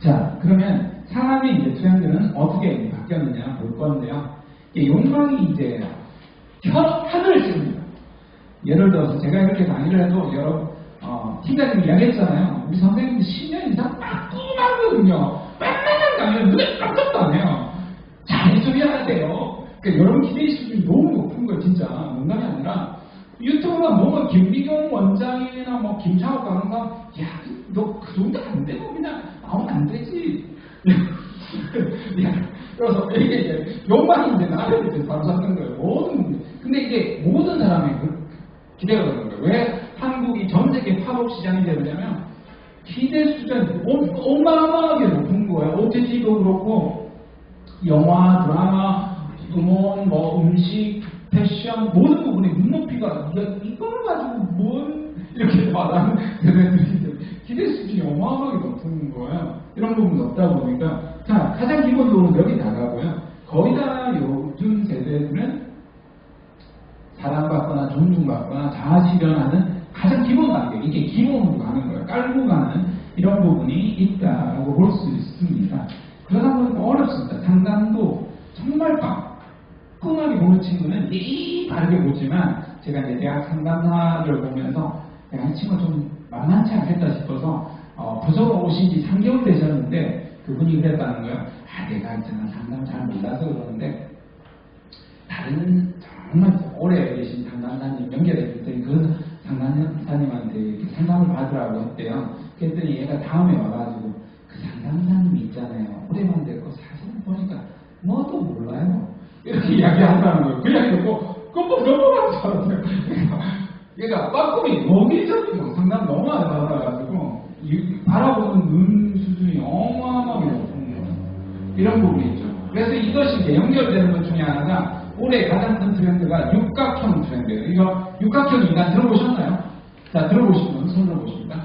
자, 그러면 사람의 이제 트렌드는 어떻게 바뀌었느냐 볼 건데요. 욕망이 이제 하늘을 찌릅니다. 예를 들어서 제가 이렇게 강의를 해도 여러 팀장님이 이야기했잖아요. 우리 선생님들 10년 이상 빠꾸하거든요. 맨날 강의를 눈에 깜짝도 안 해요. 잘해줘야 돼요. 그러니까 여러분 기대 수준이 너무 높은 거예요. 진짜 농담이 아니라 유튜브만 보면 김미경 원장이나 뭐 김창욱 강사 야, 너 그 정도 안 되고 그냥 나오면 안 되지. 그래서 이게 이제 욕망이 이제 나를 이제 감싸는 거예요. 근데 이게 모든 사람의 기대가 되는 거예요. 왜 한국이 전 세계 파업 시장이 되느냐면 기대 수준이 어마어마하게 높은 거예요. OTT도 그렇고 영화, 드라마, 음원, 뭐 음식, 패션 모든 부분에 눈높이가 이걸 가지고 뭔 이렇게 말하는 대회들이 기대 수준이 어마어마하게 높은 거예요. 이런 부분이 없다 보니까 자 가장 기본적으로 여기 나가고요. 거의 다 요즘 세대들은 사랑받거나 존중받거나 자아실현하는 가장 기본 단계 이게 기본으로 가는 거예요. 깔고 가는 이런 부분이 있다고 볼 수 있습니다. 그러다 보니까 어렵습니다. 상담도 정말 끔하게 보는 친구는 바르게 보지만 제가 이제 대학 상담사를 보면서 내가 이 친구가 좀 만만치 않겠다 싶어서 부서로 오신 지 3개월 되셨는데 그분이 그랬다는 거예요. 내가 있잖아 상담 잘 몰라서 그러는데 다른 정말 오래 계신 상담사님 연결했을 때 그 상담사님한테 이렇게 상담을 받으라고 했대요. 그랬더니 얘가 다음에 와가지고 그 상담사님 있잖아요. 오래만 됐고 사실 보니까 뭐도 몰라요. 이렇게 이야기한다는 거예요. 그 이야기 듣고 끔뻑끔뻑하는 줄 알았어요. 그러니까 빠꾸미 여기저기 상담 너무 많이 받아가지고 바라보는 눈 수준이 어마어마하게 높은 거예요. 이런 부분이 있죠. 그래서 이것이 이제 연결되는 것 중에 하나가 올해 가장 큰 트렌드가 육각형 트렌드예요. 이거 육각형 인간 들어보셨나요? 자, 들어보시면 손 들어보십니다.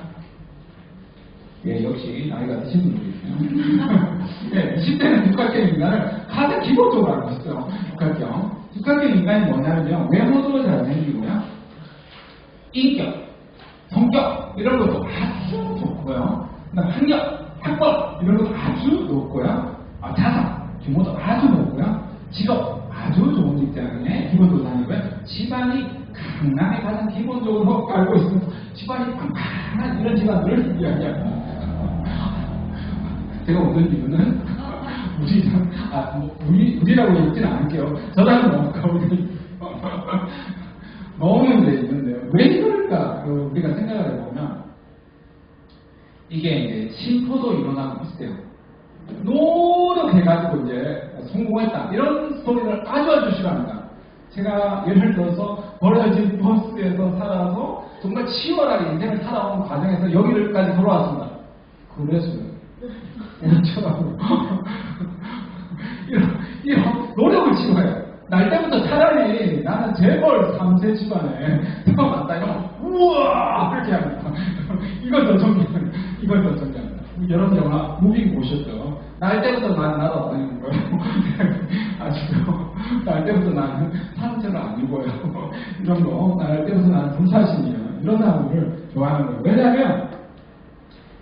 예, 역시 나이가 드신 분들이 있어요. 네, 20대는 육각형 인간을 가장 기본적으로 알고 있어요. 육각형. 육각형 인간이 뭐냐면요. 외모도 잘생기고요. 인격, 성격, 이런 것도 아주 좋고요. 학력, 학벌, 이런 것도 아주 높고요. 자산, 규모도 아주 높고요. 직업, 아주 좋은 직장에 기본적으로 다니고요. 집안이 강남에 가장 기본적으로 알고 있습니다. 집안이 강한 이런 집안들을 이야기합니다. 제가 오는 이유는 우리라고 읽지는 않을게요. 저랑은 너무 거의 너무 문제 있는데요. 왜 이럴까? 우리가 생각을 해보면 이게 이제 심포도 일어나고 비슷해요. 노력해가지고 이제 성공했다 이런 스토리를 아주 싫어합니다. 제가 예를 들어서 버려진 버스에서 살아서 정말 치열하게 인생을 살아온 과정에서 여기까지 돌아왔습니다. 그래서요. 우리처럼 이런 노력을 치고해요. 날 때부터 차라리 나는 재벌 3세 집안에 태어났다 이러면 우와 그렇게 합니다. 이걸 더 존경합니다. 여러분 영화 무빙 보셨죠? 날 때부터 나는 날아다니는 거예요. 아시죠? 날 때부터 나는 상처를 안 입어요. 이런 거. 날 때부터 나는 불사신이에요. 이런 사람들을 좋아하는 거예요. 왜냐하면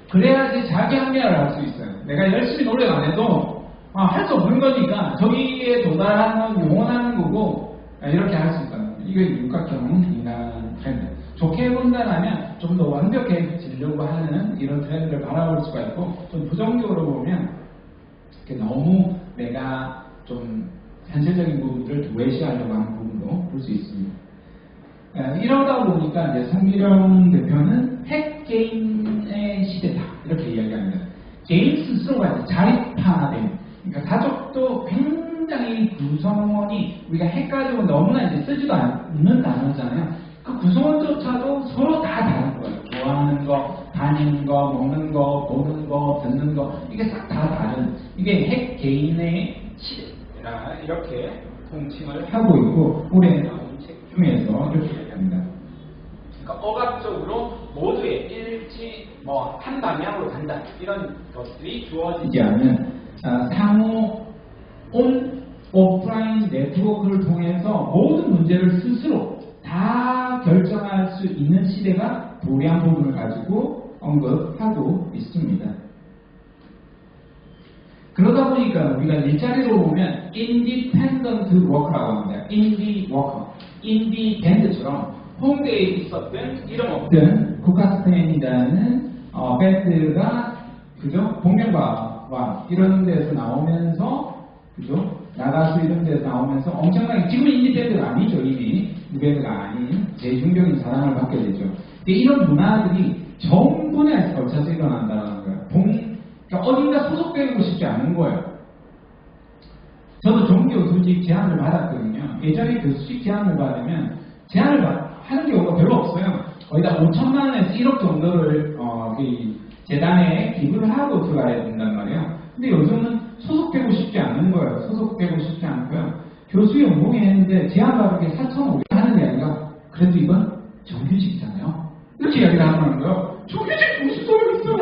그래야지 자기 합리화를 할 수 있어요. 내가 열심히 노력 안 해도 할 수 없는 거니까 저기에 도달하는 영원하는 거고 이렇게 할 수 있다는 거예요. 이게 육각형 인간 트렌드. 좋게 본다면 좀 더 완벽해지려고 하는 이런 트렌드를 바라볼 수가 있고 좀 부정적으로 보면 너무 내가 좀 현실적인 부분들을 도외시하려고 하는 부분도 볼 수 있습니다. 이러다 보니까 이제 성기령 대표는 핵 게임의 시대다 이렇게 이야기합니다. 개인 스스로가 자립화된, 그러니까 가족도 굉장히 구성원이 우리가 핵 가지고 너무나 이제 쓰지도 않는 단어잖아요. 그 구성원조차도 서로 다 다른 거예요. 좋아하는 거, 다니는 거, 먹는 거, 보는 거, 듣는 거 이게 싹 다 다른 이게 핵 개인의 시대라 이렇게 통칭을 하고 있고 올해 나온 책 중에서 이렇게 얘기합니다. 그러니까 억압적으로 모두의 일치 한 방향으로 간다 이런 것들이 주어지지 않는 상호 오프라인 네트워크를 통해서 모든 문제를 스스로 다 결정할 수 있는 시대가 도리한 부분을 가지고 언급하고 있습니다. 보니까 우리가 일자리로 보면 independent worker라고 합니다. indie worker, indie 밴드처럼 홍대에 있었던 이름 없던 국카스펜이라는 밴드가 그죠? 복면가와 이런 데서 나오면서 그죠? 나가수 이런 데서 나오면서 엄청나게 지금 인디 밴드가 아니죠. 이미 밴드가 아닌 대중적인 사랑을 받게 되죠. 근데 이런 문화들이 전 분야에서 걸쳐서 일어난다는 거예요. 그러니까 어딘가 소속되고 싶지 않은 거예요. 저도 종교 교수직 제안을 받았거든요. 예전에 교수직 제안을 받으면 제안을 하는 경우가 별로 없어요. 거의 다 5천만 원에서 1억 정도를 재단에 기부를 하고 들어가야 된단 말이에요. 근데 요즘은 소속되고 싶지 않은 거예요. 소속되고 싶지 않고요. 교수 연봉이 했는데 제안 받은 게 4,500 하는 게 아니라 그래도 이건 정규직이잖아요. 이렇게 이야기를 하는 거예요. 정규직 무슨 소리 있어요?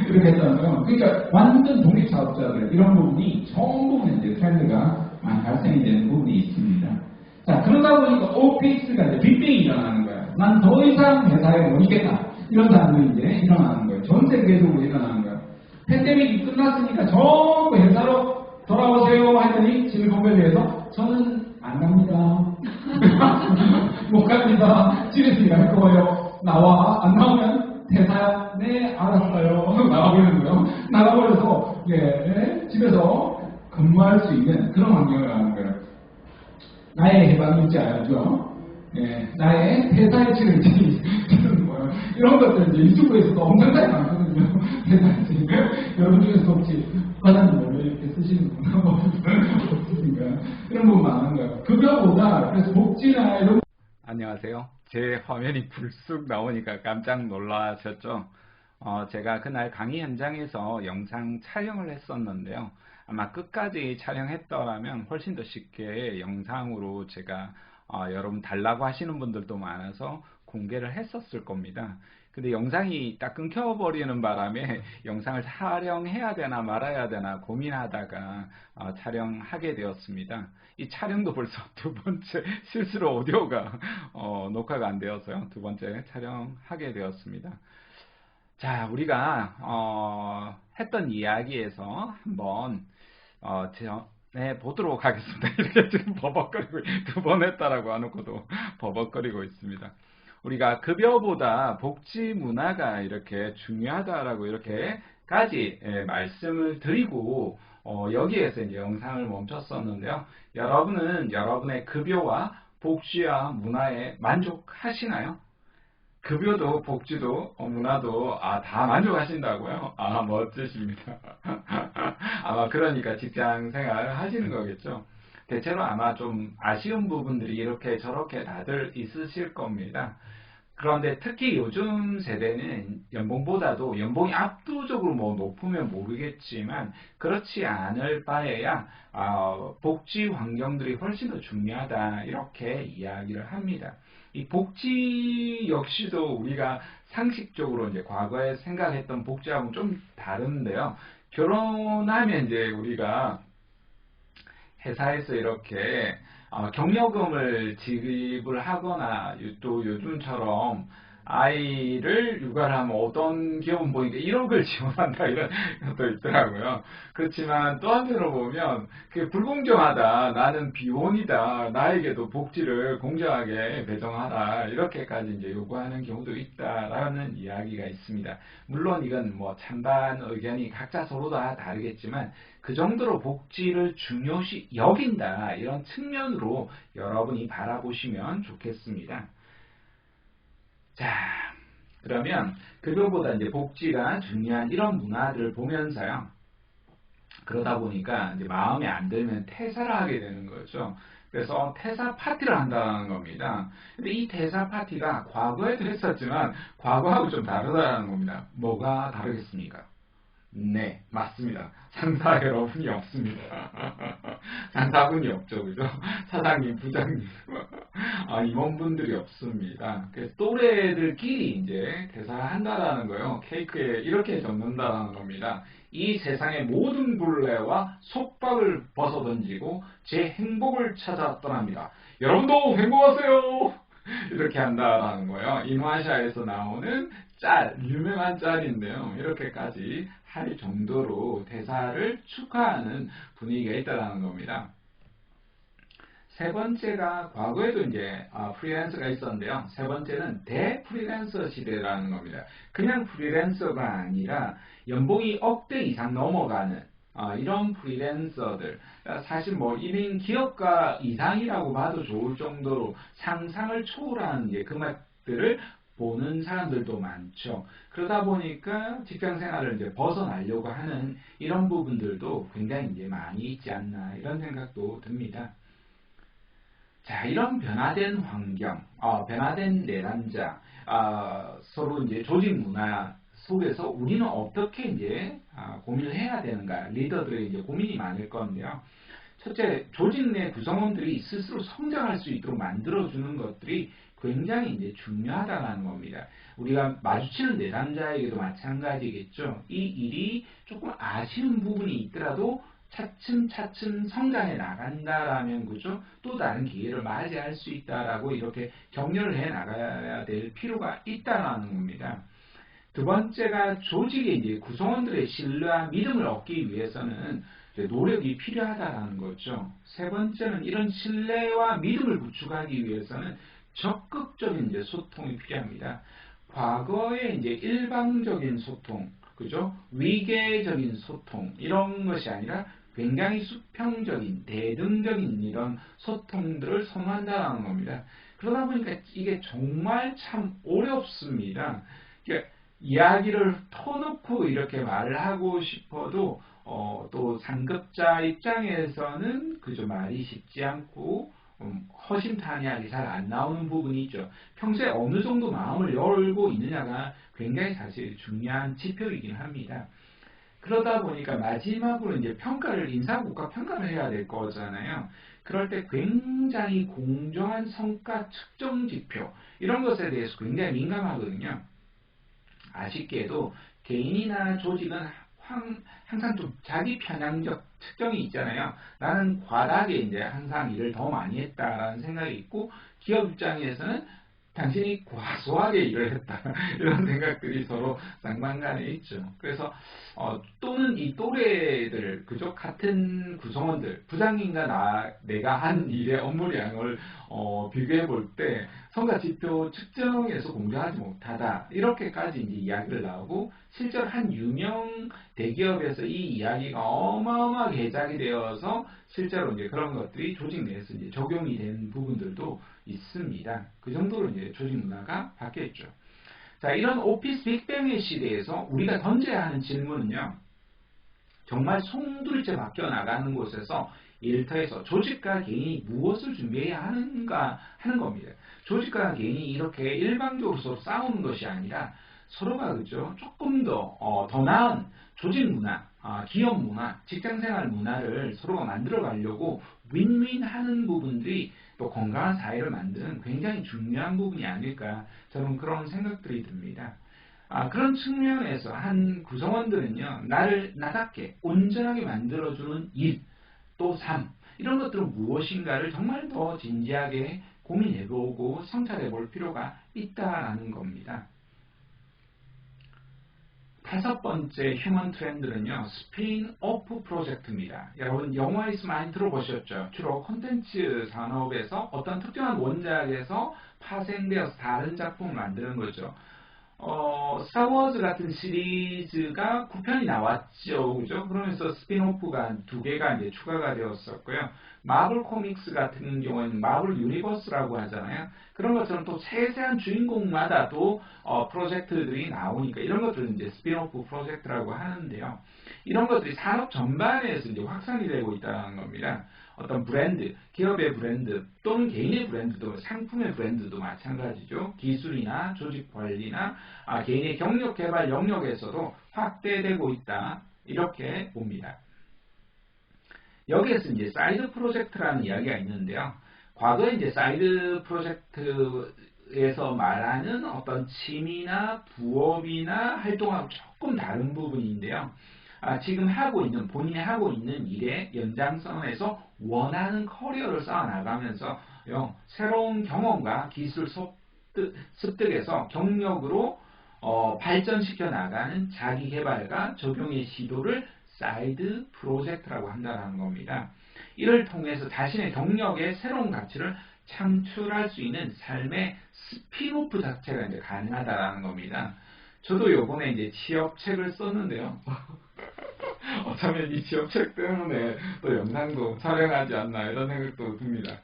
이렇게 했다는 거예요. 그러니까 완전 독립사업자들 이런 부분이 전부 이제 트렌드가 많이 발생이 되는 부분이 있습니다. 자, 그러다 보니까 오피스가 이제 빅뱅이 일어나는 거예요. 난 더 이상 회사에 못 있겠다. 이런 사람들이 이제 일어나는 거예요. 전 세계적으로 일어나는 거예요. 팬데믹이 끝났으니까 전부 회사로 돌아오세요 하더니 실리콘밸리에서 저는 안 갑니다. 못 갑니다. 집에서 일할 거예요. 나와. 안 나오면 퇴사야. 네, 알았어요. 나가버리는 거예요. 나가버려서 집에서 근무할 수 있는 그런 환경을 하는 거예요. 나의 해방일지 알죠? 나의 퇴사일지를 주는 거예요. 이런 것들 이제 유튜브에서도 엄청나게 많거든요. 퇴사일지. 여러분 중에서 혹시 과장님 원래 이렇게 쓰시는 분 없으신가요? 이런 부분 많은 거예요. 급여보다 그래서 복지나 이런 안녕하세요. 제 화면이 불쑥 나오니까 깜짝 놀라셨죠? 제가 그날 강의 현장에서 영상 촬영을 했었는데요. 아마 끝까지 촬영했더라면 훨씬 더 쉽게 영상으로 제가 여러분 달라고 하시는 분들도 많아서 공개를 했었을 겁니다. 근데 영상이 딱 끊겨버리는 바람에 영상을 촬영해야 되나 말아야 되나 고민하다가 촬영하게 되었습니다. 이 촬영도 벌써 두 번째 실수로 오디오가 녹화가 안 되어서요. 두 번째 촬영하게 되었습니다. 자, 우리가 했던 이야기에서 한번 보도록 하겠습니다. 이렇게 지금 버벅거리고 두 번 했다라고 하놓고도 버벅거리고 있습니다. 우리가 급여보다 복지 문화가 이렇게 중요하다라고 이렇게까지 말씀을 드리고 여기에서 이제 영상을 멈췄었는데요. 여러분은 여러분의 급여와 복지와 문화에 만족하시나요? 급여도 복지도 문화도 다 만족하신다고요? 멋지십니다. 아마 그러니까 직장 생활 하시는 거겠죠. 대체로 아마 좀 아쉬운 부분들이 이렇게 저렇게 다들 있으실 겁니다. 그런데 특히 요즘 세대는 연봉보다도 연봉이 압도적으로 높으면 모르겠지만 그렇지 않을 바에야 복지 환경들이 훨씬 더 중요하다 이렇게 이야기를 합니다. 이 복지 역시도 우리가 상식적으로 이제 과거에 생각했던 복지하고는 좀 다른데요. 결혼하면 이제 우리가 회사에서 이렇게 경력금을 지급을 하거나 또 요즘처럼 아이를 육아를 하면 어떤 기업은 보니까 1억을 지원한다 이런 것도 있더라고요. 그렇지만 또 한편으로 보면 그게 불공정하다. 나는 비혼이다. 나에게도 복지를 공정하게 배정하라. 이렇게까지 이제 요구하는 경우도 있다라는 이야기가 있습니다. 물론 이건 찬반 의견이 각자 서로 다 다르겠지만 그 정도로 복지를 중요시 여긴다. 이런 측면으로 여러분이 바라보시면 좋겠습니다. 자, 그러면 그거보다 이제 복지가 중요한 이런 문화들을 보면서요. 그러다 보니까 이제 마음에 안 들면 퇴사를 하게 되는 거죠. 그래서 퇴사 파티를 한다는 겁니다. 근데 이 퇴사 파티가 과거에도 했었지만 과거하고 좀 다르다는 겁니다. 뭐가 다르겠습니까? 네, 맞습니다. 상사 여러분이 없습니다. 상사분이 없죠, 그죠? 사장님, 부장님, 임원분들이 없습니다. 그래서 또래들끼리 이제 대사를 한다라는 거예요. 케이크에 이렇게 적는다라는 겁니다. 이 세상의 모든 굴레와 속박을 벗어던지고 제 행복을 찾아 떠납니다. 여러분도 행복하세요! 이렇게 한다라는 거예요. 인화샤에서 나오는 유명한 짤인데요. 이렇게까지 할 정도로 대사를 축하하는 분위기가 있다는 겁니다. 세 번째가 과거에도 이제 프리랜서가 있었는데요. 세 번째는 대프리랜서 시대라는 겁니다. 그냥 프리랜서가 아니라 연봉이 억대 이상 넘어가는 이런 프리랜서들, 사실 뭐 1인 기업가 이상이라고 봐도 좋을 정도로 상상을 초월하는 금액들을 보는 사람들도 많죠. 그러다 보니까 직장 생활을 이제 벗어나려고 하는 이런 부분들도 굉장히 이제 많이 있지 않나 이런 생각도 듭니다. 자, 이런 변화된 환경, 변화된 내담자, 서로 이제 조직 문화 속에서 우리는 어떻게 이제 고민을 해야 되는가, 리더들의 이제 고민이 많을 건데요. 첫째, 조직 내 구성원들이 스스로 성장할 수 있도록 만들어주는 것들이 굉장히 이제 중요하다는 겁니다. 우리가 마주치는 내담자에게도 마찬가지겠죠. 이 일이 조금 아쉬운 부분이 있더라도 차츰차츰 성장해 나간다라면 그죠? 또 다른 기회를 맞이할 수 있다라고 이렇게 격려를 해 나가야 될 필요가 있다라는 겁니다. 두 번째가 조직의 이제 구성원들의 신뢰와 믿음을 얻기 위해서는 노력이 필요하다라는 거죠. 세 번째는 이런 신뢰와 믿음을 구축하기 위해서는 적극적인 이제 소통이 필요합니다. 과거에 이제 일방적인 소통, 그죠? 위계적인 소통 이런 것이 아니라 굉장히 수평적인, 대등적인 이런 소통들을 선호한다는 겁니다. 그러다 보니까 이게 정말 참 어렵습니다. 그러니까 이야기를 터놓고 이렇게 말을 하고 싶어도 또 상급자 입장에서는 그저 말이 쉽지 않고 허심탄회하게 잘 안 나오는 부분이 있죠. 평소에 어느 정도 마음을 열고 있느냐가 굉장히 사실 중요한 지표이긴 합니다. 그러다 보니까 마지막으로 이제 평가를, 인사국가 평가를 해야 될 거잖아요. 그럴 때 굉장히 공정한 성과 측정 지표, 이런 것에 대해서 굉장히 민감하거든요. 아쉽게도 개인이나 조직은 항상 좀 자기 편향적 특정이 있잖아요. 나는 과다하게 이제 항상 일을 더 많이 했다라는 생각이 있고, 기업 입장에서는 당신이 과소하게 일을 했다 이런 생각들이 서로 쌍방간에 있죠. 그래서 또는 이 또래들, 그죠? 같은 구성원들, 부장님과 내가 한 일의 업무량을 비교해 볼 때 성과 지표 측정에서 공정하지 못하다 이렇게까지 이제 이야기를 나오고, 실제로 한 유명 대기업에서 이 이야기가 어마어마하게 해작이 되어서 실제로 이제 그런 것들이 조직 내에서 이제 적용이 된 부분들도 있습니다. 그 정도로 이제 조직 문화가 바뀌었죠. 자, 이런 오피스 빅뱅의 시대에서 우리가 던져야 하는 질문은요, 정말 송두리째 바뀌어 나가는 곳에서 일터에서 조직과 개인이 무엇을 준비해야 하는가 하는 겁니다. 조직과 개인이 이렇게 일방적으로 서로 싸우는 것이 아니라 서로가 그죠, 조금 더 나은 조직 문화, 기업 문화, 직장생활 문화를 서로가 만들어 가려고 윈윈하는 부분들이 또 건강한 사회를 만드는 굉장히 중요한 부분이 아닐까, 저는 그런 생각들이 듭니다. 그런 측면에서 한 구성원들은요, 나답게 온전하게 만들어주는 일, 또 삶, 이런 것들은 무엇인가를 정말 더 진지하게 고민해보고 성찰해볼 필요가 있다는 겁니다. 다섯 번째 휴먼 트렌드는요, 스핀오프 프로젝트입니다. 여러분 영화에서 많이 들어보셨죠? 주로 콘텐츠 산업에서 어떤 특정한 원작에서 파생되어서 다른 작품을 만드는 거죠. 스타워즈 같은 시리즈가 9편이 나왔죠. 그죠? 그러면서 스핀오프가 2개가 이제 추가가 되었었고요. 마블 코믹스 같은 경우에는 마블 유니버스라고 하잖아요. 그런 것처럼 또 세세한 주인공마다 또 프로젝트들이 나오니까 이런 것들은 이제 스핀오프 프로젝트라고 하는데요. 이런 것들이 산업 전반에서 이제 확산이 되고 있다는 겁니다. 어떤 브랜드, 기업의 브랜드 또는 개인의 브랜드도, 상품의 브랜드도 마찬가지죠. 기술이나 조직 관리나 개인의 경력 개발 영역에서도 확대되고 있다, 이렇게 봅니다. 여기에서 이제 사이드 프로젝트라는 이야기가 있는데요. 과거에 이제 사이드 프로젝트에서 말하는 어떤 취미나 부업이나 활동하고 조금 다른 부분인데요. 지금 본인이 하고 있는 일의 연장선에서 원하는 커리어를 쌓아나가면서 새로운 경험과 기술 습득에서 경력으로 발전시켜 나가는 자기 개발과 적용의 시도를 사이드 프로젝트라고 한다는 겁니다. 이를 통해서 자신의 경력에 새로운 가치를 창출할 수 있는 삶의 스피노프 자체가 이제 가능하다라는 겁니다. 저도 요번에 이제 취업책을 썼는데요. 어쩌면 이 취업책 때문에 또 영상도 촬영하지 않나 이런 생각도 듭니다.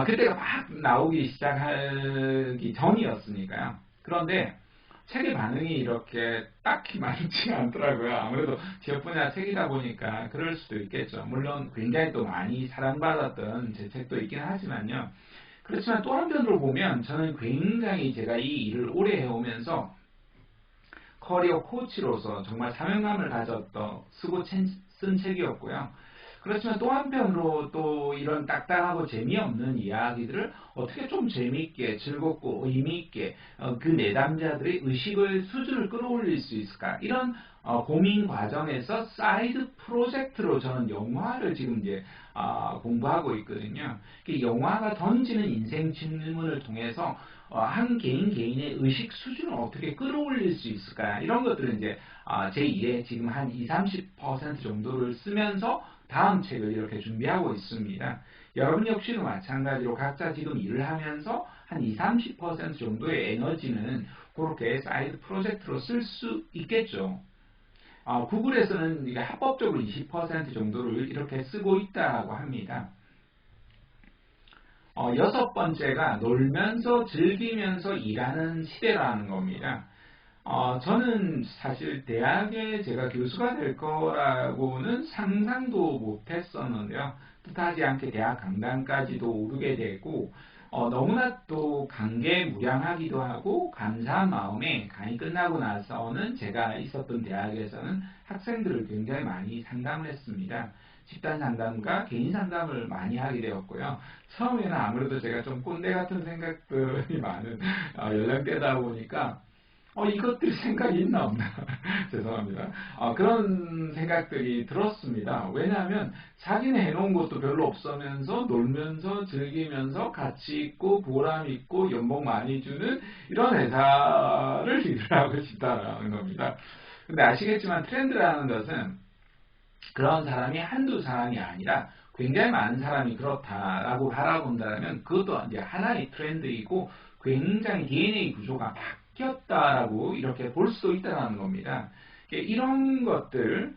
그때가 막 나오기 시작하기 전이었으니까요. 그런데 책의 반응이 이렇게 딱히 많지 않더라고요. 아무래도 취업 분야 책이다 보니까 그럴 수도 있겠죠. 물론 굉장히 또 많이 사랑받았던 제 책도 있긴 하지만요. 그렇지만 또 한편으로 보면 저는 굉장히 제가 이 일을 오래 해오면서 커리어 코치로서 정말 사명감을 가졌던 쓰고 쓴 책이었고요. 그렇지만 또 한편으로 또 이런 딱딱하고 재미없는 이야기들을 어떻게 좀 재미있게 즐겁고 의미있게 그 내담자들의 의식을 수준을 끌어올릴 수 있을까 이런 고민 과정에서 사이드 프로젝트로 저는 영화를 지금 이제 공부하고 있거든요. 영화가 던지는 인생 질문을 통해서 한 개인의 의식 수준을 어떻게 끌어올릴 수 있을까 이런 것들은 이제 제 2에 지금 한 20-30% 정도를 쓰면서 다음 책을 이렇게 준비하고 있습니다. 여러분 역시도 마찬가지로 각자 지금 일을 하면서 한 20-30% 정도의 에너지는 그렇게 사이드 프로젝트로 쓸 수 있겠죠. 구글에서는 이게 합법적으로 20% 정도를 이렇게 쓰고 있다고 합니다. 여섯 번째가 놀면서 즐기면서 일하는 시대라는 겁니다. 저는 사실 대학에 제가 교수가 될 거라고는 상상도 못했었는데요. 뜻하지 않게 대학 강단까지도 오르게 되고 너무나 또 감개무량하기도 하고 감사한 마음에 강의 끝나고 나서는 제가 있었던 대학에서는 학생들을 굉장히 많이 상담을 했습니다. 집단 상담과 개인 상담을 많이 하게 되었고요. 처음에는 아무래도 제가 좀 꼰대 같은 생각들이 많은 연령대다 보니까 이것들이 생각이 있나 없나 죄송합니다. 그런 생각들이 들었습니다. 왜냐하면 자기는 해놓은 것도 별로 없으면서 놀면서 즐기면서 가치 있고 보람 있고 연봉 많이 주는 이런 회사를 일을 하고 싶다라는 겁니다. 근데 아시겠지만 트렌드라는 것은 그런 사람이 한두 사람이 아니라 굉장히 많은 사람이 그렇다라고 바라본다면 그것도 이제 하나의 트렌드이고 굉장히 DNA 구조가 바뀌었다라고 이렇게 볼 수도 있다는 겁니다. 이런 것들을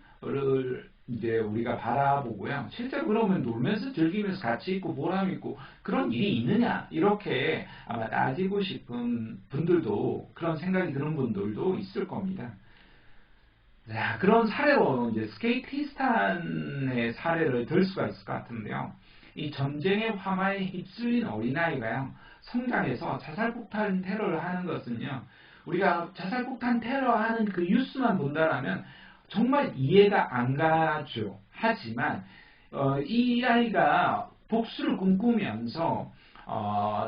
이제 우리가 바라보고요. 실제로 그러면 놀면서 즐기면서 가치 있고 보람 있고 그런 일이 있느냐 이렇게 아마 따지고 싶은 분들도 그런 생각이 드는 분들도 있을 겁니다. 자, 그런 사례로 이제 스케이티스탄의 사례를 들 수가 있을 것 같은데요. 이 전쟁의 화마에 휩쓸린 어린아이가요, 성장해서 자살폭탄 테러를 하는 것은요, 우리가 자살폭탄 테러하는 그 뉴스만 본다라면 정말 이해가 안 가죠. 하지만 이 아이가 복수를 꿈꾸면서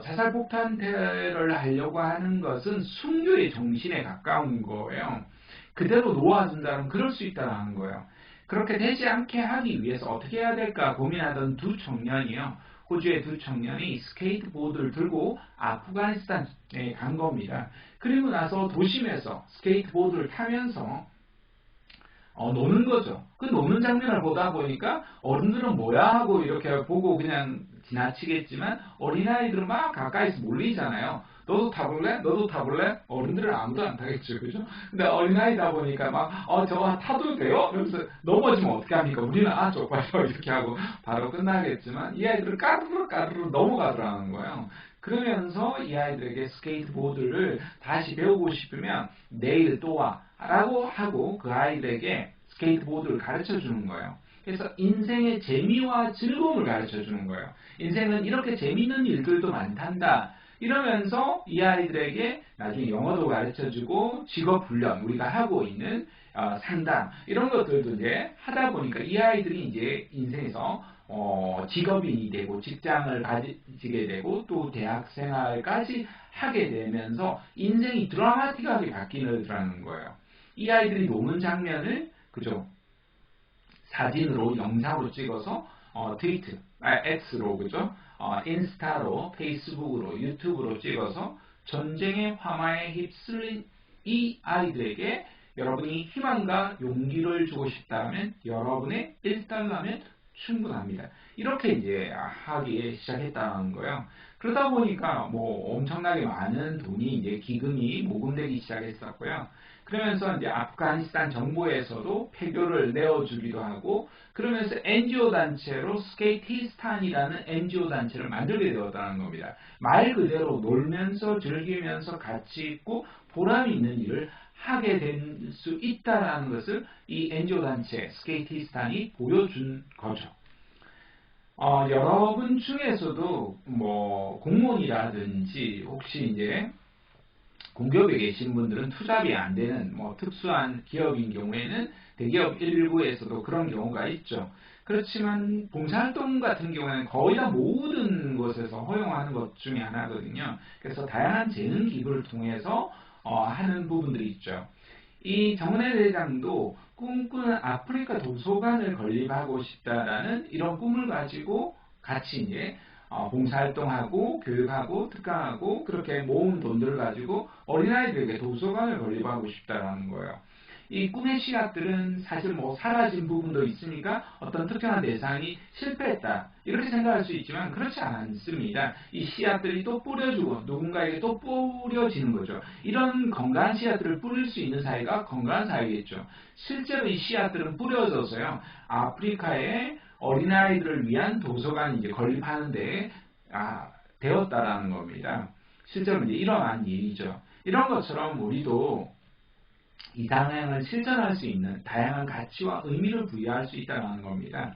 자살폭탄 테러를 하려고 하는 것은 순교의 정신에 가까운 거예요. 그대로 놓아준다면 그럴 수 있다는 거예요. 그렇게 되지 않게 하기 위해서 어떻게 해야 될까 고민하던 두 청년이요. 호주의 두 청년이 스케이트보드를 들고 아프가니스탄에 간 겁니다. 그리고 나서 도심에서 스케이트보드를 타면서 노는 거죠. 그 노는 장면을 보다 보니까 어른들은 뭐야 하고 이렇게 보고 그냥 지나치겠지만 어린아이들은 막 가까이서 몰리잖아요. 너도 타볼래? 너도 타볼래? 어른들은 아무도 안 타겠죠. 그죠? 근데 어린아이다 보니까 막, 저거 타도 돼요? 그러면서 넘어지면 어떻게 합니까? 우리는, 쪽팔려. 이렇게 하고 바로 끝나겠지만, 이 아이들은 까르르 넘어가더라는 거예요. 그러면서 이 아이들에게 스케이트보드를 다시 배우고 싶으면 내일 또 와. 라고 하고 그 아이들에게 스케이트보드를 가르쳐 주는 거예요. 그래서 인생의 재미와 즐거움을 가르쳐 주는 거예요. 인생은 이렇게 재미있는 일들도 많단다. 이러면서 이 아이들에게 나중에 영어도 가르쳐주고 직업 훈련 우리가 하고 있는 상담 이런 것들도 이제 하다 보니까 이 아이들이 이제 인생에서 직업인이 되고 직장을 가지게 되고 또 대학 생활까지 하게 되면서 인생이 드라마틱하게 바뀌는 거예요. 이 아이들이 노는 장면을 그죠? 사진으로 영상으로 찍어서 트위트, X로 그죠? 인스타로, 페이스북으로, 유튜브로 찍어서 전쟁의 화마에 휩쓸린 이 아이들에게 여러분이 희망과 용기를 주고 싶다면 여러분의 1달러면 충분합니다. 이렇게 이제 하기 시작했다는 거예요. 그러다 보니까 뭐 엄청나게 많은 돈이 이제 기금이 모금되기 시작했었고요. 그러면서 이제 아프가니스탄 정부에서도 폐교를 내어주기도 하고, 그러면서 NGO 단체로 스케이티스탄이라는 NGO 단체를 만들게 되었다는 겁니다. 말 그대로 놀면서 즐기면서 같이 있고 보람 있는 일을 하게 될 수 있다라는 것을 이 NGO 단체 스케이티스탄이 보여준 거죠. 여러분 중에서도 뭐 공무원이라든지 혹시 이제 공기업에 계신 분들은 투잡이 안 되는 뭐 특수한 기업인 경우에는 대기업 119에서도 그런 경우가 있죠. 그렇지만 봉사활동 같은 경우에는 거의 다 모든 곳에서 허용하는 것 중에 하나거든요. 그래서 다양한 재능 기부를 통해서 하는 부분들이 있죠. 이 정은혜 대장도 꿈꾸는 아프리카 도서관을 건립하고 싶다라는 이런 꿈을 가지고 같이 이제 봉사활동하고 교육하고 특강하고 그렇게 모은 돈들을 가지고 어린아이들에게 도서관을 건립하고 싶다라는 거예요. 이 꿈의 씨앗들은 사실 뭐 사라진 부분도 있으니까 어떤 특정한 대상이 실패했다 이렇게 생각할 수 있지만 그렇지 않습니다. 이 씨앗들이 또 뿌려주고 누군가에게 또 뿌려지는 거죠. 이런 건강한 씨앗들을 뿌릴 수 있는 사회가 건강한 사회겠죠. 실제로 이 씨앗들은 뿌려져서요 아프리카의 어린아이들을 위한 도서관 이제 건립하는데 되었다라는 겁니다. 실제로 이제 일어난 일이죠. 이런 것처럼 우리도 이 방향을 실천할 수 있는 다양한 가치와 의미를 부여할 수 있다는 겁니다.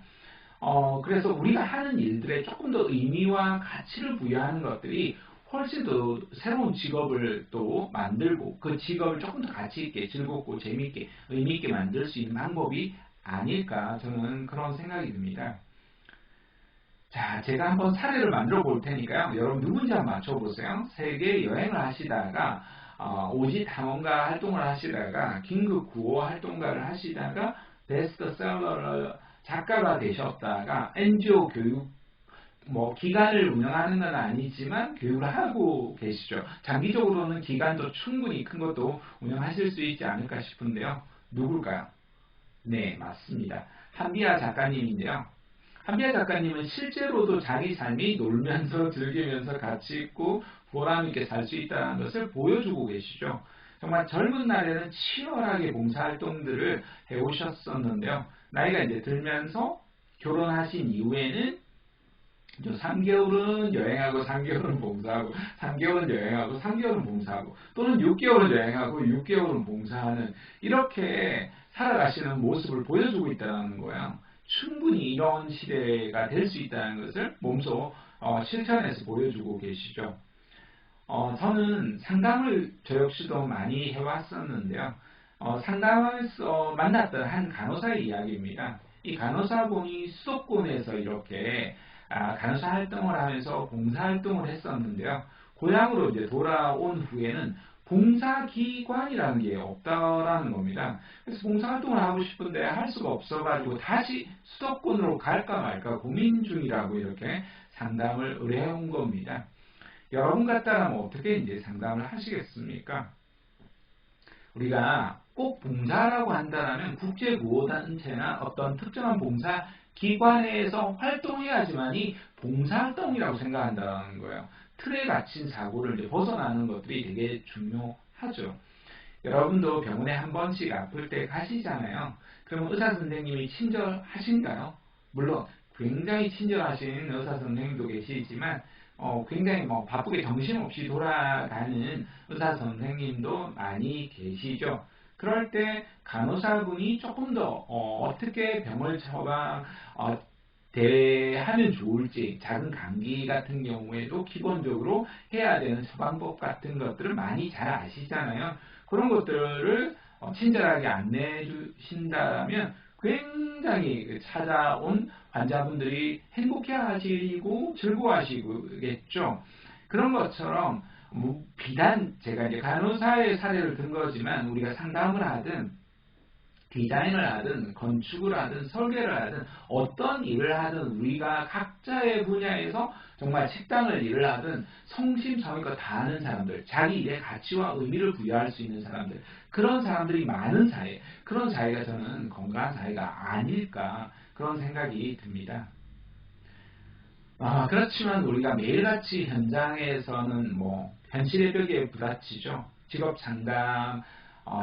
그래서 우리가 하는 일들에 조금 더 의미와 가치를 부여하는 것들이 훨씬 더 새로운 직업을 또 만들고 그 직업을 조금 더 가치 있게 즐겁고 재미있게 의미 있게 만들 수 있는 방법이 아닐까 저는 그런 생각이 듭니다. 자, 제가 한번 사례를 만들어 볼 테니까요. 여러분 누군지 한번 맞춰보세요. 세계 여행을 하시다가 오지 탐험가 활동을 하시다가 긴급 구호 활동가를 하시다가 베스트셀러 작가가 되셨다가 NGO 교육 뭐 기관을 운영하는 건 아니지만 교육을 하고 계시죠. 장기적으로는 기관도 충분히 큰 것도 운영하실 수 있지 않을까 싶은데요. 누굴까요? 네, 맞습니다. 한비아 작가님인데요. 한비아 작가님은 실제로도 자기 삶이 놀면서 즐기면서 가치 있고 보람 있게 살 수 있다는 것을 보여주고 계시죠. 정말 젊은 날에는 치열하게 봉사활동들을 해오셨었는데요. 나이가 이제 들면서 결혼하신 이후에는 3개월은 여행하고 3개월은 봉사하고 3개월은 여행하고 3개월은 봉사하고 또는 6개월은 여행하고 6개월은 봉사하는 이렇게 살아가시는 모습을 보여주고 있다는 거예요. 충분히 이런 시대가 될 수 있다는 것을 몸소 실천해서 보여주고 계시죠. 저는 상담을 저 역시도 많이 해왔었는데요. 상담에서 만났던 한 간호사의 이야기입니다. 이 간호사분이 수도권에서 이렇게 간호사 활동을 하면서 봉사활동을 했었는데요. 고향으로 이제 돌아온 후에는 봉사기관이라는 게 없다라는 겁니다. 그래서 봉사활동을 하고 싶은데 할 수가 없어가지고 다시 수도권으로 갈까 말까 고민 중이라고 이렇게 상담을 의뢰해온 겁니다. 여러분 같다라면 어떻게 이제 상담을 하시겠습니까? 우리가 꼭 봉사라고 한다면 국제구호단체나 어떤 특정한 봉사기관에서 활동해야지만이 봉사활동이라고 생각한다는 거예요. 틀에 갇힌 사고를 이제 벗어나는 것들이 되게 중요하죠. 여러분도 병원에 한 번씩 아플 때 가시잖아요. 그러면 의사 선생님이 친절하신가요? 물론 굉장히 친절하신 의사 선생님도 계시지만 굉장히 바쁘게 정신없이 돌아가는 의사 선생님도 많이 계시죠. 그럴 때 간호사분이 조금 더 어떻게 병을 대하면 좋을지 작은 감기 같은 경우에도 기본적으로 해야 되는 처방법 같은 것들을 많이 잘 아시잖아요. 그런 것들을 친절하게 안내해 주신다면 굉장히 찾아온 환자분들이 행복해 하시고 즐거워하시겠죠. 그런 것처럼 비단 제가 이제 간호사의 사례를 든 거지만 우리가 상담을 하든 디자인을 하든 건축을 하든 설계를 하든 어떤 일을 하든 우리가 각자의 분야에서 정말 식당을 일을 하든 성심성의껏 다 하는 사람들, 자기 일의 가치와 의미를 부여할 수 있는 사람들, 그런 사람들이 많은 사회, 그런 사회가 저는 건강한 사회가 아닐까 그런 생각이 듭니다. 그렇지만 우리가 매일같이 현장에서는 뭐 현실의 벽에 부딪히죠. 직업 상담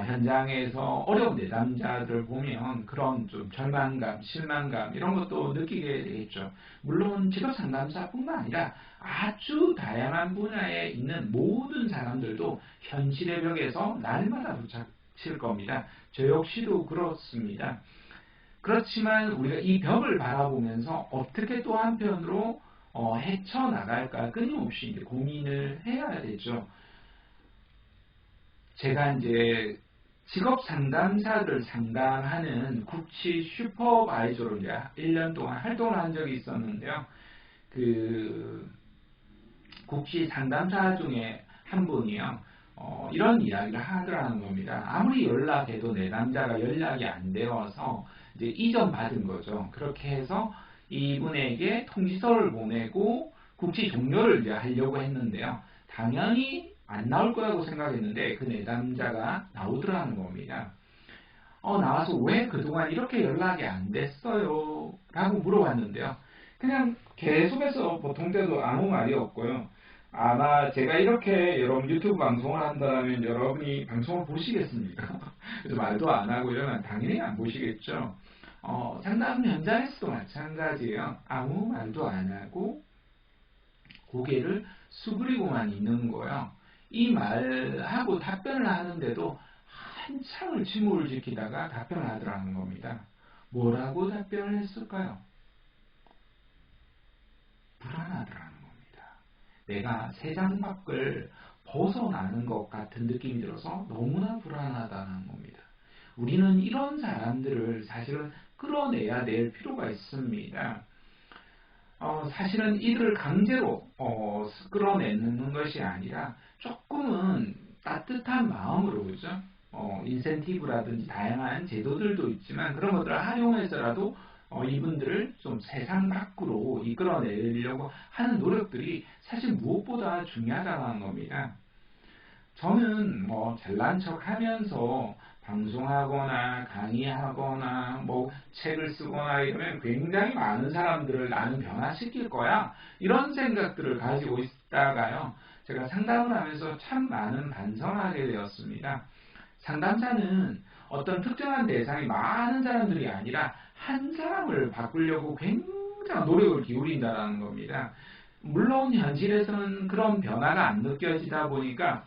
현장에서 어려운 내담자들을 보면 그런 좀 절망감, 실망감 이런 것도 느끼게 되겠죠. 물론 직업 상담사뿐만 아니라 아주 다양한 분야에 있는 모든 사람들도 현실의 벽에서 날마다 부딪힐 겁니다. 저 역시도 그렇습니다. 그렇지만 우리가 이 벽을 바라보면서 어떻게 또 한편으로 헤쳐나갈까 끊임없이 이제 고민을 해야 되죠. 제가 이제 직업 상담사를 상담하는 국치 슈퍼바이저로 이제 1년 동안 활동을 한 적이 있었는데요. 그 국치 상담사 중에 한 분이요. 이런 이야기를 하더라는 겁니다. 아무리 연락해도 내담자가 연락이 안 되어서 이제 이전 받은 거죠. 그렇게 해서 이분에게 통지서를 보내고 국치 종료를 이제 하려고 했는데요. 당연히 안 나올 거라고 생각했는데 그 내담자가 나오더라는 겁니다. 나와서 왜 그동안 이렇게 연락이 안 됐어요? 라고 물어봤는데요. 그냥 계속해서 보통 때도 아무 말이 없고요. 아마 제가 이렇게 여러분 유튜브 방송을 한다면 여러분이 방송을 보시겠습니까? 그래서 말도 안 하고 이러면 당연히 안 보시겠죠. 상담 현장에서도 마찬가지예요. 아무 말도 안 하고 고개를 수그리고만 있는 거예요. 이 말하고 답변을 하는데도 한참을 침묵을 지키다가 답변을 하더라는 겁니다. 뭐라고 답변을 했을까요? 불안하더라는 겁니다. 내가 세상 밖을 벗어나는 것 같은 느낌이 들어서 너무나 불안하다는 겁니다. 우리는 이런 사람들을 사실은 끌어내야 될 필요가 있습니다. 사실은 이들을 강제로 끌어내는 것이 아니라 조금은 따뜻한 마음으로 그죠? 인센티브라든지 다양한 제도들도 있지만 그런 것들을 활용해서라도 이분들을 좀 세상 밖으로 이끌어내려고 하는 노력들이 사실 무엇보다 중요하다는 겁니다. 저는 잘난 척 하면서 방송하거나 강의하거나 책을 쓰거나 이러면 굉장히 많은 사람들을 나는 변화시킬 거야 이런 생각들을 가지고 있다가요. 제가 상담을 하면서 참 많은 반성하게 되었습니다. 상담사는 어떤 특정한 대상이 많은 사람들이 아니라 한 사람을 바꾸려고 굉장한 노력을 기울인다는 겁니다. 물론 현실에서는 그런 변화가 안 느껴지다 보니까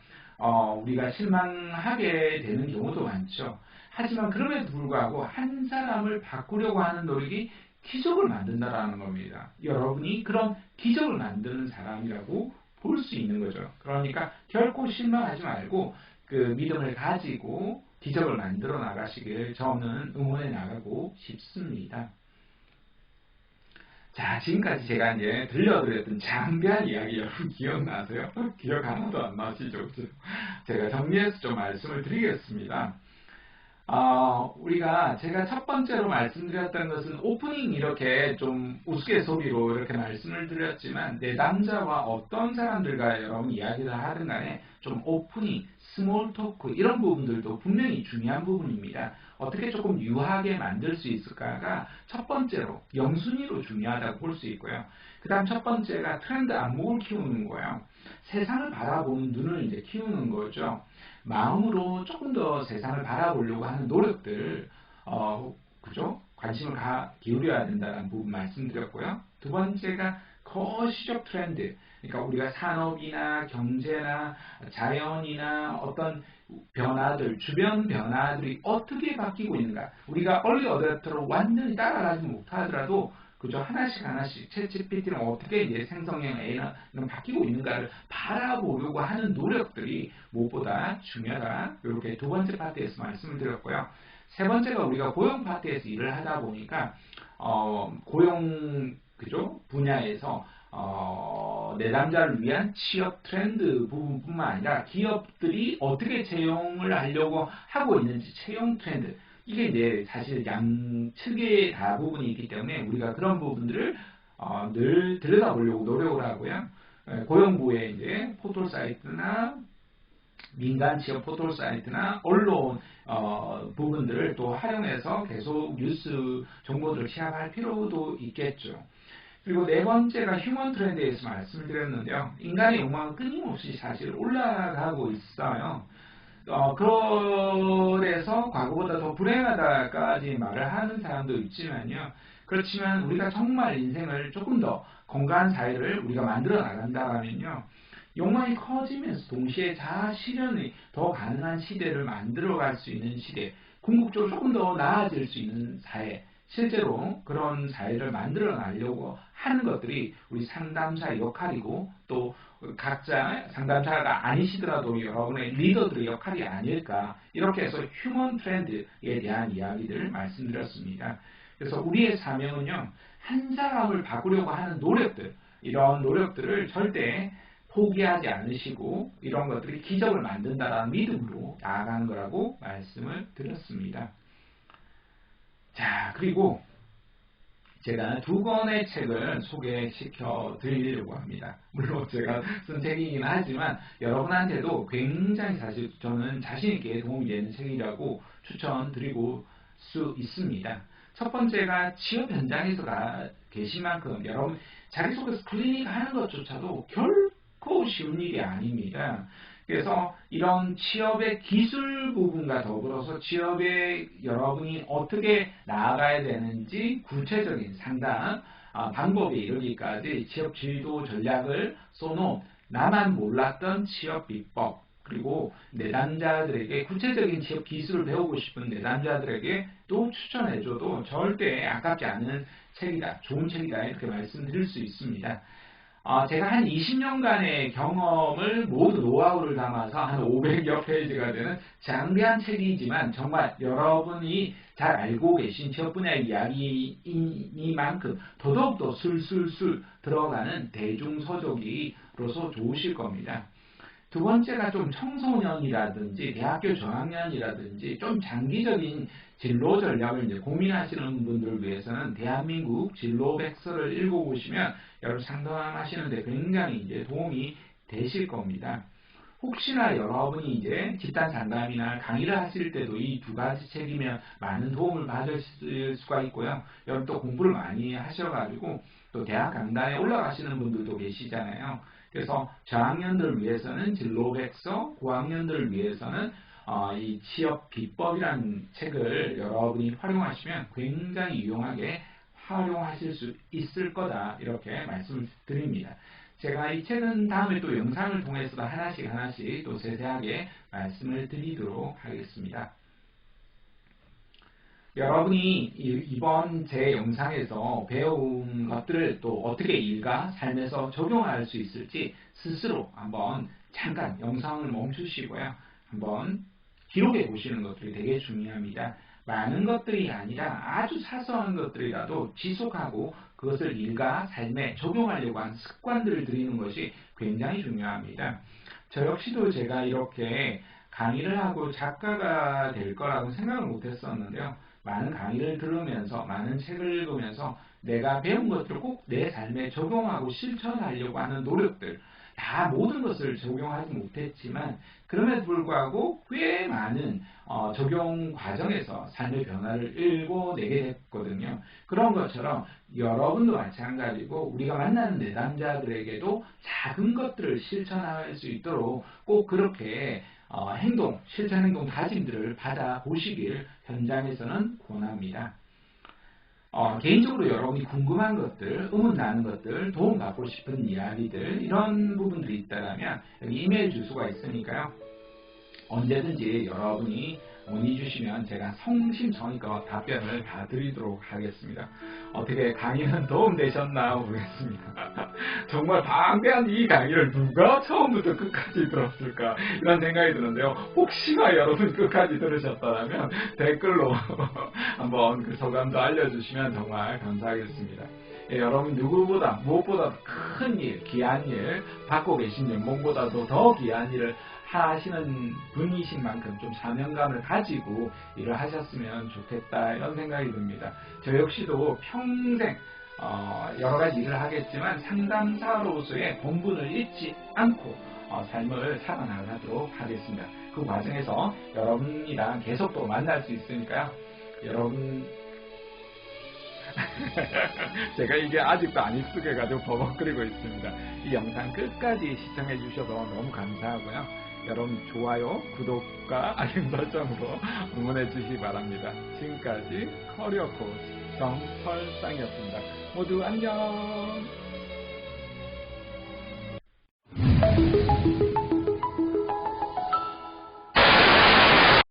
우리가 실망하게 되는 경우도 많죠. 하지만 그럼에도 불구하고 한 사람을 바꾸려고 하는 노력이 기적을 만든다는 겁니다. 여러분이 그런 기적을 만드는 사람이라고 볼 수 있는 거죠. 그러니까 결코 실망하지 말고 그 믿음을 가지고 기적을 만들어 나가시길 저는 응원해 나가고 싶습니다. 자, 지금까지 제가 이제 들려드렸던 장대한 이야기 여러분 기억나세요? 기억 하나도 안 나시죠? 제가 정리해서 좀 말씀을 드리겠습니다. 제가 첫 번째로 말씀드렸던 것은 오프닝 이렇게 좀 우스갯소리로 이렇게 말씀을 드렸지만 내담자와 어떤 사람들과 여러분 이야기를 하든 간에 좀 오프닝, 스몰 토크 이런 부분들도 분명히 중요한 부분입니다. 어떻게 조금 유하게 만들 수 있을까가 첫 번째로 영순위로 중요하다고 볼 수 있고요. 그 다음 첫 번째가 트렌드 안목을 키우는 거예요. 세상을 바라보는 눈을 이제 키우는 거죠. 마음으로 조금 더 세상을 바라보려고 하는 노력들, 그죠? 관심을 기울여야 된다는 부분 말씀드렸고요. 두 번째가 거시적 트렌드. 그러니까 우리가 산업이나 경제나 자연이나 어떤 변화들, 주변 변화들이 어떻게 바뀌고 있는가. 우리가 얼리 어댑터로 완전히 따라가지 못하더라도 그죠? 하나씩 챗GPT는 어떻게 이제 생성형 AI는 바뀌고 있는가를 바라보려고 하는 노력들이 무엇보다 중요하다. 이렇게 두 번째 파트에서 말씀을 드렸고요. 세 번째가 우리가 고용 파트에서 일을 하다 보니까 고용 그죠? 분야에서 내담자를 위한 취업 트렌드 부분뿐만 아니라 기업들이 어떻게 채용을 하려고 하고 있는지 채용 트렌드 이게 이제 사실 양측의 다 부분이 있기 때문에 우리가 그런 부분들을 늘 들여다보려고 노력을 하고요. 고용부의 이제 포털 사이트나 민간 취업 포털 사이트나 언론 부분들을 또 활용해서 계속 뉴스 정보들을 취합할 필요도 있겠죠. 그리고 네 번째가 휴먼 트렌드에 대해서 말씀을 드렸는데요. 인간의 욕망은 끊임없이 사실 올라가고 있어요. 그래서 과거보다 더 불행하다까지 말을 하는 사람도 있지만요. 그렇지만 우리가 정말 인생을 조금 더 건강한 사회를 우리가 만들어 나간다면요. 욕망이 커지면서 동시에 자아 실현이 더 가능한 시대를 만들어갈 수 있는 시대, 궁극적으로 조금 더 나아질 수 있는 사회, 실제로 그런 사회를 만들어 가려고 하는 것들이 우리 상담사의 역할이고 또 각자 상담사가 아니시더라도 여러분의 리더들의 역할이 아닐까 이렇게 해서 휴먼 트렌드에 대한 이야기들을 말씀드렸습니다. 그래서 우리의 사명은요. 한 사람을 바꾸려고 하는 노력들, 이런 노력들을 절대 포기하지 않으시고 이런 것들이 기적을 만든다라는 믿음으로 나아가는 거라고 말씀을 드렸습니다. 자, 그리고 제가 두 권의 책을 소개시켜 드리려고 합니다. 물론 제가 쓴 책이긴 하지만 여러분한테도 굉장히 사실 저는 자신있게 도움이 되는 책이라고 추천드리고 수 있습니다. 첫 번째가 취업 현장에서 계신 만큼 여러분 자기소개서 클리닉 하는 것조차도 결코 쉬운 일이 아닙니다. 그래서 이런 취업의 기술 부분과 더불어서 취업에 여러분이 어떻게 나아가야 되는지 구체적인 상담 방법에 이르기까지 취업 지도 전략을 써놓은 나만 몰랐던 취업 비법, 그리고 내담자들에게 구체적인 취업 기술을 배우고 싶은 내담자들에게 또 추천해줘도 절대 아깝지 않은 책이다, 좋은 책이다 이렇게 말씀드릴 수 있습니다. 제가 한 20년간의 경험을 모두 노하우를 담아서 한 500여 페이지가 되는 장대한 책이지만 정말 여러분이 잘 알고 계신 취업 분야의 이야기이니만큼 더더욱더 술술술 들어가는 대중서적이로서 좋으실 겁니다. 두 번째가 좀 청소년이라든지 대학교 저학년이라든지 좀 장기적인 진로 전략을 이제 고민하시는 분들을 위해서는 대한민국 진로 백서를 읽어보시면 여러분 상담하시는데 굉장히 이제 도움이 되실 겁니다. 혹시나 여러분이 이제 집단 상담이나 강의를 하실 때도 이 두 가지 책이면 많은 도움을 받으실 수가 있고요. 여러분 또 공부를 많이 하셔가지고 또 대학 강단에 올라가시는 분들도 계시잖아요. 그래서 저학년들을 위해서는 진로백서, 고학년들을 위해서는 이 취업 비법이라는 책을 여러분이 활용하시면 굉장히 유용하게 활용하실 수 있을 거다 이렇게 말씀을 드립니다. 제가 이 책은 다음에 또 영상을 통해서 하나씩 또 세세하게 말씀을 드리도록 하겠습니다. 여러분이 이번 제 영상에서 배운 것들을 또 어떻게 일과 삶에서 적용할 수 있을지 스스로 한번 잠깐 영상을 멈추시고요. 한번 기록해 보시는 것들이 되게 중요합니다. 많은 것들이 아니라 아주 사소한 것들이라도 지속하고 그것을 일과 삶에 적용하려고 하는 습관들을 들이는 것이 굉장히 중요합니다. 저 역시도 제가 이렇게 강의를 하고 작가가 될 거라고 생각을 못 했었는데요. 많은 강의를 들으면서 많은 책을 읽으면서 내가 배운 것들을 꼭 내 삶에 적용하고 실천하려고 하는 노력들, 다 모든 것을 적용하지 못했지만 그럼에도 불구하고 꽤 많은 적용 과정에서 삶의 변화를 일궈내게 됐거든요. 그런 것처럼 여러분도 마찬가지고 우리가 만나는 내담자들에게도 작은 것들을 실천할 수 있도록 꼭 그렇게 실천 행동 다짐들을 받아보시길 현장에서는 권합니다. 개인적으로 여러분이 궁금한 것들, 의문나는 것들, 도움받고 싶은 이야기들 이런 부분들이 있다면 여기 이메일 주소가 있으니까요. 언제든지 여러분이 문의 주시면 제가 성심성의껏 답변을 다 드리도록 하겠습니다. 어떻게 강의는 도움되셨나 모르겠습니다. 정말 방대한 이 강의를 누가 처음부터 끝까지 들었을까 이런 생각이 드는데요. 혹시나 여러분이 끝까지 들으셨다면 댓글로 한번 그 소감도 알려주시면 정말 감사하겠습니다. 여러분 누구보다 무엇보다 큰 일, 귀한 일, 받고 계신 연봉보다도 더 귀한 일을 하시는 분이신 만큼 좀 사명감을 가지고 일을 하셨으면 좋겠다 이런 생각이 듭니다. 저 역시도 평생 여러 가지 일을 하겠지만 상담사로서의 본분을 잊지 않고 삶을 살아나가도록 하겠습니다. 그 과정에서 여러분이랑 계속 또 만날 수 있으니까요. 여러분 제가 이게 아직도 안 익숙해가지고 버벅거리고 있습니다. 이 영상 끝까지 시청해 주셔서 너무 감사하고요. 여러분 좋아요, 구독과 알림 설정으로 응원해 주시기 바랍니다. 지금까지 커리어 코치 정설상이었습니다. 모두 안녕.